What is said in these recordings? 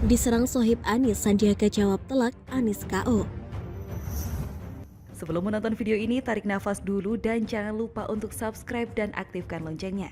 Diserang Sohib Anies, Sandiaga jawab telak, Anies KO. Sebelum menonton video ini, tarik nafas dulu dan jangan lupa untuk subscribe dan aktifkan loncengnya.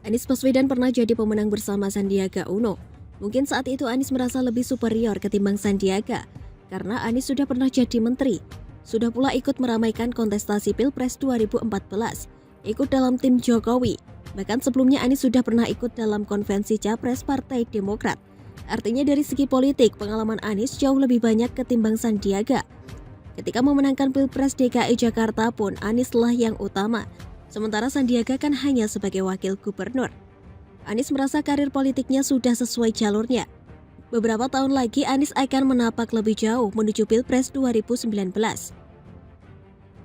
Anies Baswedan pernah jadi pemenang bersama Sandiaga Uno. Mungkin saat itu Anies merasa lebih superior ketimbang Sandiaga, karena Anies sudah pernah jadi menteri. Sudah pula ikut meramaikan kontestasi Pilpres 2014, ikut dalam tim Jokowi. Bahkan sebelumnya Anies sudah pernah ikut dalam konvensi Capres Partai Demokrat. Artinya dari segi politik, pengalaman Anies jauh lebih banyak ketimbang Sandiaga. Ketika memenangkan Pilpres DKI Jakarta pun Anies lah yang utama, sementara Sandiaga kan hanya sebagai wakil gubernur. Anies merasa karir politiknya sudah sesuai jalurnya. Beberapa tahun lagi Anies akan menapak lebih jauh menuju Pilpres 2019.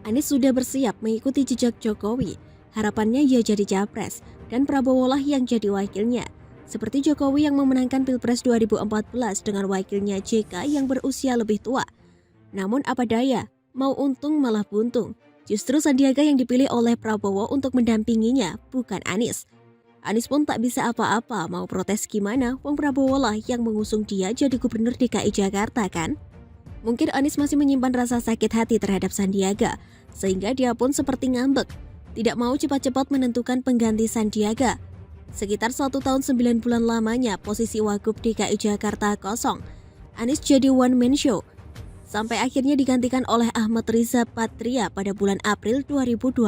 Anies sudah bersiap mengikuti jejak Jokowi. Harapannya ia jadi capres dan Prabowo lah yang jadi wakilnya. Seperti Jokowi yang memenangkan Pilpres 2014 dengan wakilnya JK yang berusia lebih tua. Namun apa daya, mau untung malah buntung. Justru Sandiaga yang dipilih oleh Prabowo untuk mendampinginya, bukan Anies. Anies pun tak bisa apa-apa, mau protes gimana, wong Prabowo lah yang mengusung dia jadi gubernur DKI Jakarta kan? Mungkin Anies masih menyimpan rasa sakit hati terhadap Sandiaga, sehingga dia pun seperti ngambek, tidak mau cepat-cepat menentukan pengganti Sandiaga. Sekitar 1 tahun 9 bulan lamanya posisi Wagub DKI Jakarta kosong. Anies jadi one man show, sampai akhirnya digantikan oleh Ahmad Riza Patria pada bulan April 2020.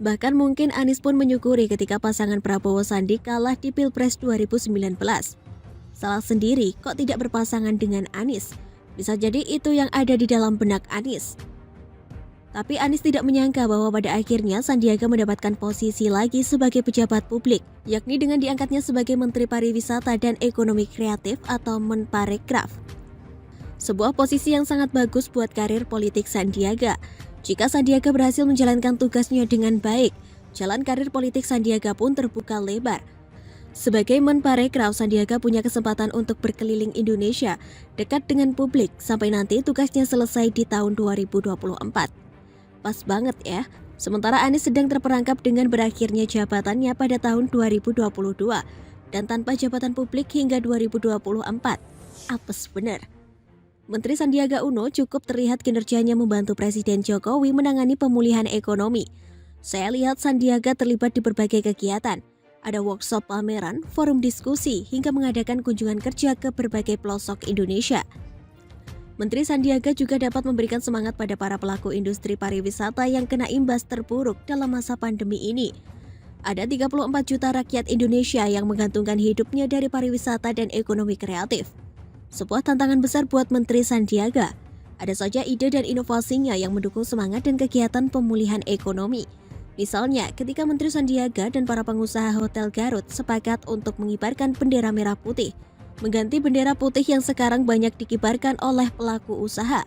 Bahkan mungkin Anies pun menyukuri ketika pasangan Prabowo Sandi kalah di Pilpres 2019. Salah sendiri kok tidak berpasangan dengan Anies. Bisa jadi itu yang ada di dalam benak Anies. Tapi Anies tidak menyangka bahwa pada akhirnya Sandiaga mendapatkan posisi lagi sebagai pejabat publik, yakni dengan diangkatnya sebagai Menteri Pariwisata dan Ekonomi Kreatif atau Menparekraf. Sebuah posisi yang sangat bagus buat karir politik Sandiaga. Jika Sandiaga berhasil menjalankan tugasnya dengan baik, jalan karir politik Sandiaga pun terbuka lebar. Sebagai Menparekraf, Sandiaga punya kesempatan untuk berkeliling Indonesia, dekat dengan publik, sampai nanti tugasnya selesai di tahun 2024. Pas banget ya, sementara Anies sedang terperangkap dengan berakhirnya jabatannya pada tahun 2022, dan tanpa jabatan publik hingga 2024. Apes bener. Menteri Sandiaga Uno cukup terlihat kinerjanya membantu Presiden Jokowi menangani pemulihan ekonomi. Saya lihat Sandiaga terlibat di berbagai kegiatan. Ada workshop pameran, forum diskusi, hingga mengadakan kunjungan kerja ke berbagai pelosok Indonesia. Menteri Sandiaga juga dapat memberikan semangat pada para pelaku industri pariwisata yang kena imbas terburuk dalam masa pandemi ini. Ada 34 juta rakyat Indonesia yang menggantungkan hidupnya dari pariwisata dan ekonomi kreatif. Sebuah tantangan besar buat Menteri Sandiaga. Ada saja ide dan inovasinya yang mendukung semangat dan kegiatan pemulihan ekonomi. Misalnya, ketika Menteri Sandiaga dan para pengusaha Hotel Garut sepakat untuk mengibarkan bendera merah putih, mengganti bendera putih yang sekarang banyak dikibarkan oleh pelaku usaha.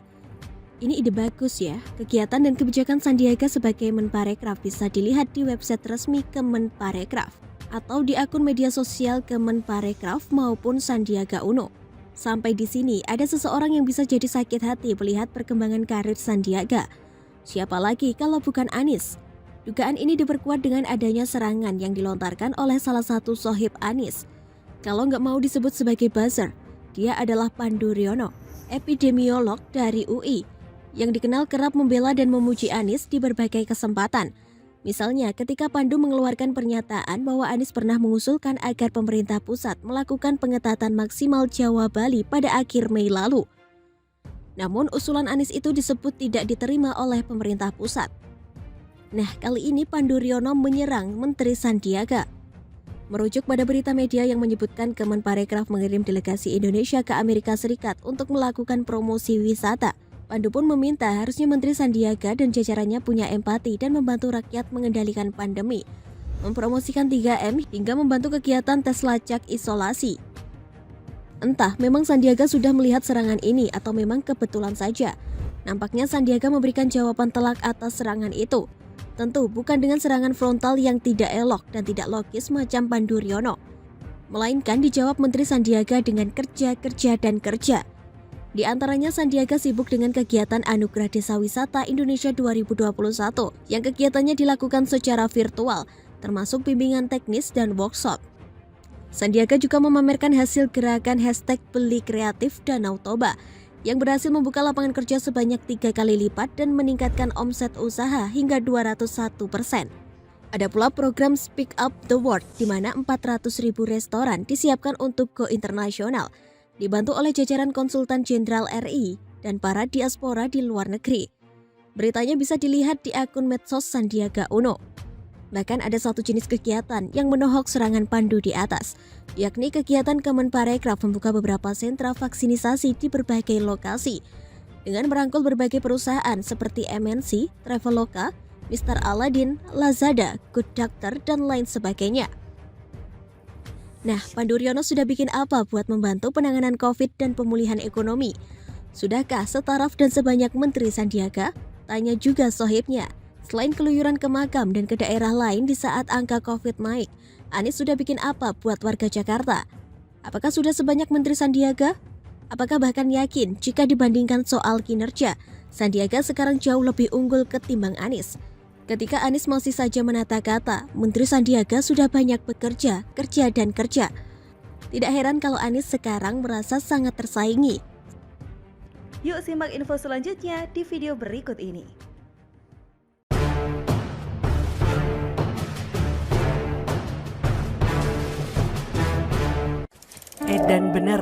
Ini ide bagus ya. Kegiatan dan kebijakan Sandiaga sebagai Menparekraf bisa dilihat di website resmi Kemenparekraf atau di akun media sosial Kemenparekraf maupun Sandiaga Uno. Sampai di sini, ada seseorang yang bisa jadi sakit hati melihat perkembangan karir Sandiaga. Siapa lagi kalau bukan Anies? Dugaan ini diperkuat dengan adanya serangan yang dilontarkan oleh salah satu sohib Anies. Kalau nggak mau disebut sebagai buzzer, dia adalah Pandu Riono, epidemiolog dari UI, yang dikenal kerap membela dan memuji Anies di berbagai kesempatan. Misalnya ketika Pandu mengeluarkan pernyataan bahwa Anies pernah mengusulkan agar pemerintah pusat melakukan pengetatan maksimal Jawa Bali pada akhir Mei lalu. Namun usulan Anies itu disebut tidak diterima oleh pemerintah pusat. Nah, kali ini Pandu Riono menyerang Menteri Sandiaga. Merujuk pada berita media yang menyebutkan Kemenparekraf mengirim delegasi Indonesia ke Amerika Serikat untuk melakukan promosi wisata. Pandu pun meminta harusnya Menteri Sandiaga dan jajarannya punya empati dan membantu rakyat mengendalikan pandemi, mempromosikan 3M hingga membantu kegiatan tes lacak isolasi. Entah memang Sandiaga sudah melihat serangan ini atau memang kebetulan saja. Nampaknya Sandiaga memberikan jawaban telak atas serangan itu. Tentu bukan dengan serangan frontal yang tidak elok dan tidak logis macam Pandu Riono, melainkan dijawab Menteri Sandiaga dengan kerja, dan kerja. Di antaranya Sandiaga sibuk dengan kegiatan Anugerah Desa Wisata Indonesia 2021 yang kegiatannya dilakukan secara virtual, termasuk bimbingan teknis dan workshop. Sandiaga juga memamerkan hasil gerakan #Beli Kreatif Danau Toba yang berhasil membuka lapangan kerja sebanyak 3 kali lipat dan meningkatkan omset usaha hingga 201%. Ada pula program Speak Up the World di mana 400.000 restoran disiapkan untuk go internasional, dibantu oleh jajaran konsultan jenderal RI dan para diaspora di luar negeri. Beritanya bisa dilihat di akun medsos Sandiaga Uno. Bahkan ada satu jenis kegiatan yang menohok serangan Pandu di atas, yakni kegiatan Kemenparekraf membuka beberapa sentra vaksinisasi di berbagai lokasi, dengan merangkul berbagai perusahaan seperti MNC, Traveloka, Mr. Aladin, Lazada, Good Doctor, dan lain sebagainya. Nah, Pandu Riono sudah bikin apa buat membantu penanganan COVID dan pemulihan ekonomi? Sudahkah setaraf dan sebanyak Menteri Sandiaga? Tanya juga sohibnya. Selain keluyuran ke makam dan ke daerah lain di saat angka COVID naik, Anies sudah bikin apa buat warga Jakarta? Apakah sudah sebanyak Menteri Sandiaga? Apakah bahkan yakin jika dibandingkan soal kinerja, Sandiaga sekarang jauh lebih unggul ketimbang Anies? Ketika Anies masih saja menata kata, Menteri Sandiaga sudah banyak bekerja, kerja dan kerja. Tidak heran kalau Anies sekarang merasa sangat tersaingi. Yuk simak info selanjutnya di video berikut ini. Dan bener,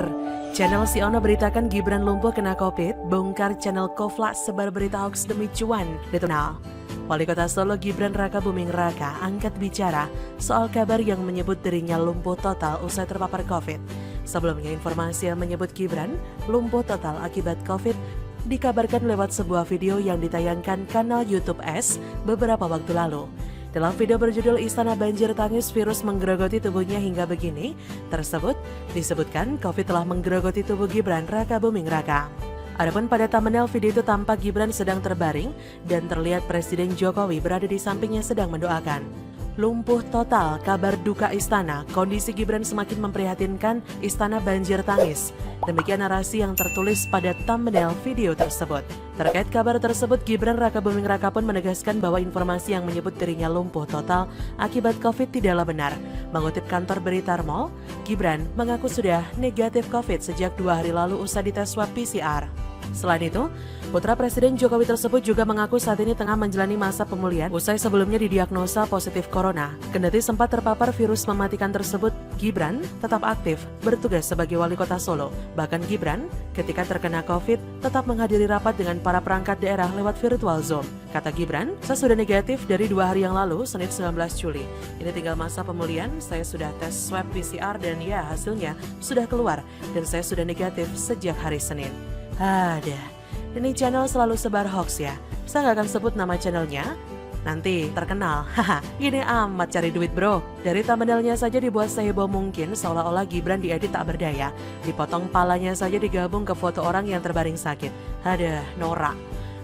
channel Si Ono beritakan Gibran lumpuh kena COVID, bongkar channel Kofla sebar berita hoax demi cuan, dikenal. Wali Kota Solo Gibran Raka Buming Raka angkat bicara soal kabar yang menyebut dirinya lumpuh total usai terpapar COVID. Sebelumnya informasi yang menyebut Gibran lumpuh total akibat COVID dikabarkan lewat sebuah video yang ditayangkan kanal YouTube S beberapa waktu lalu. Dalam video berjudul Istana Banjir Tangis Virus Menggerogoti Tubuhnya Hingga Begini tersebut disebutkan COVID telah menggerogoti tubuh Gibran Raka Buming Raka. Adapun pada thumbnail video itu tampak Gibran sedang terbaring dan terlihat Presiden Jokowi berada di sampingnya sedang mendoakan. Lumpuh total, kabar duka istana, kondisi Gibran semakin memprihatinkan, istana banjir tangis. Demikian narasi yang tertulis pada thumbnail video tersebut. Terkait kabar tersebut, Gibran Raka Buming Raka pun menegaskan bahwa informasi yang menyebut dirinya lumpuh total akibat COVID tidaklah benar. Mengutip kantor berita Mall, Gibran mengaku sudah negatif COVID sejak 2 hari lalu usai dites swab PCR. Selain itu, putra Presiden Jokowi tersebut juga mengaku saat ini tengah menjalani masa pemulihan usai sebelumnya didiagnosa positif corona. Kendati sempat terpapar virus mematikan tersebut, Gibran tetap aktif bertugas sebagai wali kota Solo. Bahkan Gibran ketika terkena COVID tetap menghadiri rapat dengan para perangkat daerah lewat virtual Zoom. Kata Gibran, saya sudah negatif dari 2 hari yang lalu, Senin 19 Juli. Ini tinggal masa pemulihan, saya sudah tes swab PCR dan ya hasilnya sudah keluar dan saya sudah negatif sejak hari Senin. Ada, ini channel selalu sebar hoax ya. Saya nggak akan sebut nama channelnya, nanti terkenal. Haha, gini amat cari duit bro. Dari thumbnailnya saja dibuat seheboh mungkin, seolah-olah Gibran diedit tak berdaya. Dipotong palanya saja digabung ke foto orang yang terbaring sakit. Ada, norak.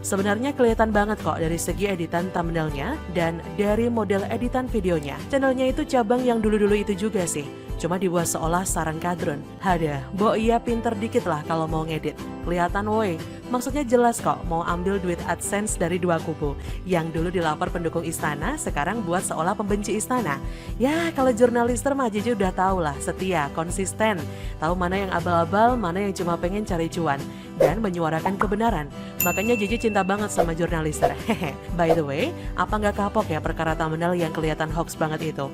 Sebenarnya kelihatan banget kok dari segi editan thumbnailnya dan dari model editan videonya. Channelnya itu cabang yang dulu-dulu itu juga sih. Cuma dibuat seolah sarang kadrun. Hada, bo iya pinter dikit lah kalau mau ngedit. Kelihatan woi, maksudnya jelas kok mau ambil duit AdSense dari dua kubu. Yang dulu dilapor pendukung istana, sekarang buat seolah pembenci istana. Ya kalau jurnalister mah Jeje udah tahu lah, setia, konsisten. Tahu mana yang abal-abal, mana yang cuma pengen cari cuan. Dan menyuarakan kebenaran. Makanya Jeje cinta banget sama jurnalister. Hehe. By the way, apa nggak kapok ya perkara thumbnail yang kelihatan hoax banget itu?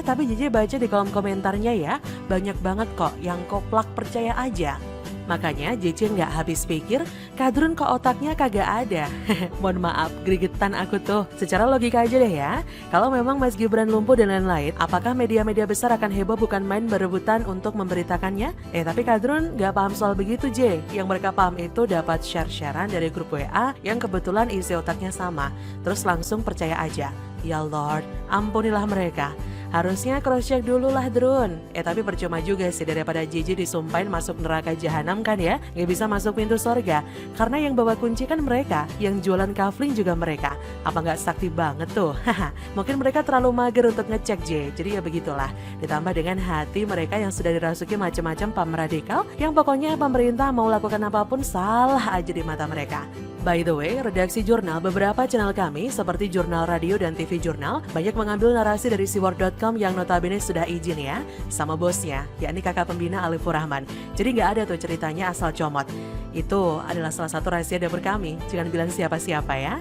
Tapi Jeje baca di kolom komentarnya ya, banyak banget kok yang koplak percaya aja. Makanya Jeje nggak habis pikir, kadrun kok otaknya kagak ada. Mohon maaf, gregetan aku tuh. Secara logika aja deh ya, kalau memang Mas Gibran lumpuh dan lain-lain, apakah media-media besar akan heboh bukan main berebutan untuk memberitakannya? Tapi kadrun nggak paham soal begitu J. Yang mereka paham itu dapat share-sharean dari grup WA yang kebetulan isi otaknya sama. Terus langsung percaya aja. Ya Lord, ampunilah mereka. Harusnya cross check dulu lah Drun. Tapi percuma juga sih, daripada JJ disumpahin masuk neraka jahanam kan ya, nggak bisa masuk pintu sorga. Karena yang bawa kunci kan mereka, yang jualan kafling juga mereka. Apa nggak sakti banget tuh? Mungkin mereka terlalu mager untuk ngecek J. Jadi ya begitulah. Ditambah dengan hati mereka yang sudah dirasuki macam-macam paham radikal, yang pokoknya pemerintah mau lakukan apapun salah aja di mata mereka. By the way, redaksi jurnal beberapa channel kami seperti jurnal radio dan TV jurnal banyak mengambil narasi dari siwar.com yang notabene sudah izin ya sama bosnya, yakni kakak pembina Alifur Rahman. Jadi nggak ada tuh ceritanya asal comot. Itu adalah salah satu rahasia dapur kami, jangan bilang siapa-siapa ya.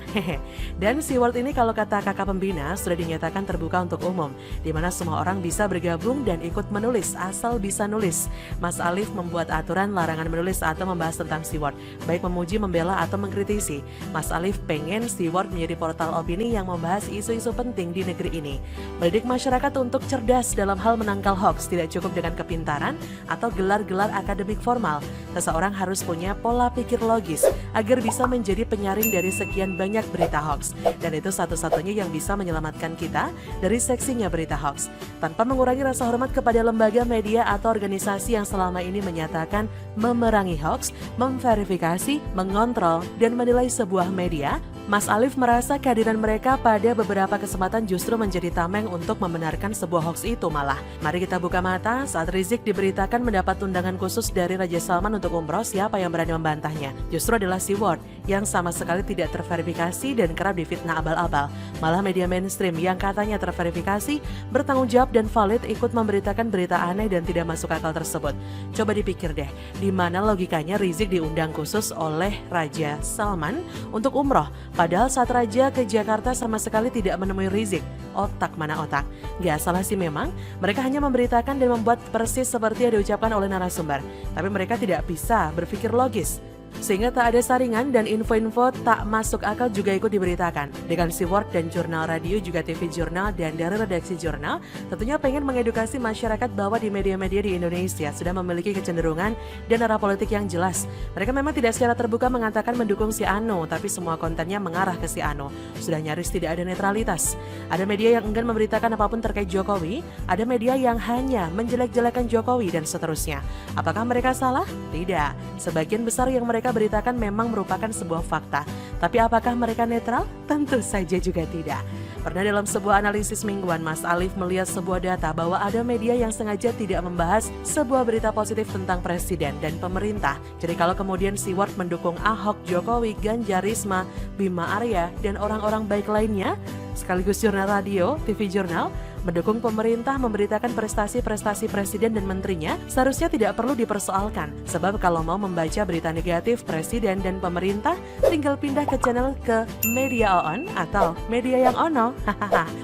Dan Siward ini kalau kata kakak pembina sudah dinyatakan terbuka untuk umum, di mana semua orang bisa bergabung dan ikut menulis asal bisa nulis. Mas Alif membuat aturan larangan menulis atau membahas tentang Siward, baik memuji, membela atau mengkritisi. Mas Alif pengen Siward menjadi portal opini yang membahas isu-isu penting di negeri ini. Mendidik masyarakat untuk cerdas dalam hal menangkal hoax tidak cukup dengan kepintaran atau gelar-gelar akademik formal. Seseorang harus punya pola pikir logis agar bisa menjadi penyaring dari sekian banyak berita hoax. Dan itu satu-satunya yang bisa menyelamatkan kita dari seksinya berita hoax. Tanpa mengurangi rasa hormat kepada lembaga, media, atau organisasi yang selama ini menyatakan memerangi hoax, memverifikasi, mengontrol, dan menilai sebuah media, Mas Alif merasa kehadiran mereka pada beberapa kesempatan justru menjadi tameng untuk membenarkan sebuah hoax itu malah. Mari kita buka mata saat Rizik diberitakan mendapat undangan khusus dari Raja Salman untuk umroh, siapa yang berani membantahnya? Justru adalah Siward yang sama sekali tidak terverifikasi dan kerap difitnah abal-abal. Malah media mainstream yang katanya terverifikasi, bertanggung jawab dan valid ikut memberitakan berita aneh dan tidak masuk akal tersebut. Coba dipikir deh, di mana logikanya Rizik diundang khusus oleh Raja Salman untuk umroh? Padahal saat Raja ke Jakarta sama sekali tidak menemui Rizik. Otak mana otak? Gak salah sih memang, mereka hanya memberitakan dan membuat persis seperti yang diucapkan oleh narasumber. Tapi mereka tidak bisa berpikir logis. Sehingga tak ada saringan dan info-info tak masuk akal juga ikut diberitakan. Dengan Siward dan jurnal radio juga TV jurnal dan dari redaksi jurnal tentunya pengen mengedukasi masyarakat bahwa di media-media di Indonesia sudah memiliki kecenderungan dan arah politik yang jelas. Mereka memang tidak secara terbuka mengatakan mendukung si Ano, tapi semua kontennya mengarah ke si Ano. Sudah nyaris tidak ada netralitas. Ada media yang enggan memberitakan apapun terkait Jokowi, ada media yang hanya menjelek-jelekan Jokowi dan seterusnya. Apakah mereka salah? Tidak. Sebagian besar yang mereka beritakan memang merupakan sebuah fakta. Tapi apakah mereka netral? Tentu saja juga tidak. Pernah dalam sebuah analisis mingguan, Mas Alif melihat sebuah data bahwa ada media yang sengaja tidak membahas sebuah berita positif tentang presiden dan pemerintah. Jadi kalau kemudian Siward mendukung Ahok, Jokowi, Ganjar, Risma, Bima Arya, dan orang-orang baik lainnya, sekaligus jurnal radio, TV jurnal, mendukung pemerintah memberitakan prestasi-prestasi presiden dan menterinya, seharusnya tidak perlu dipersoalkan. Sebab kalau mau membaca berita negatif presiden dan pemerintah, tinggal pindah ke channel ke Media On atau Media yang Ono.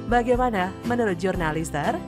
Bagaimana menurut jurnalister?